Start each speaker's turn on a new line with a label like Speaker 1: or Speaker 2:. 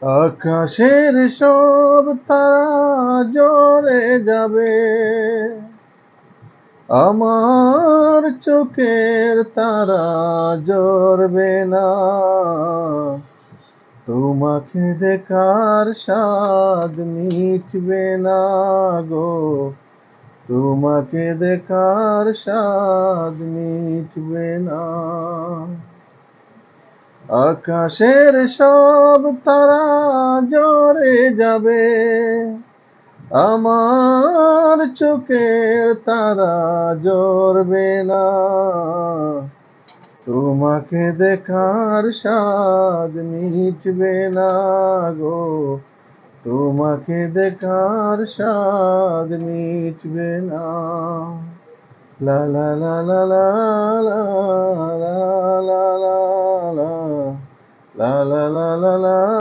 Speaker 1: আকাশের সব তারা জ্বলে যাবে, আমার চোখের তারা জ্বলবে না। তোমাকে দেখার স্বাদ মিটবে না গো, তোমাকে দেখার স্বাদ মিটবে না। আকাশের সব তারা জ্বলে যাবে, আমার চোখের তারা জ্বলবে না। তোমাকে দেখার স্বাদ মিটবে না গো, তোমাকে দেখার স্বাদ মিটবে না। লা লা লা লা লা লা লা লা লা লা লা লা লা লা লা।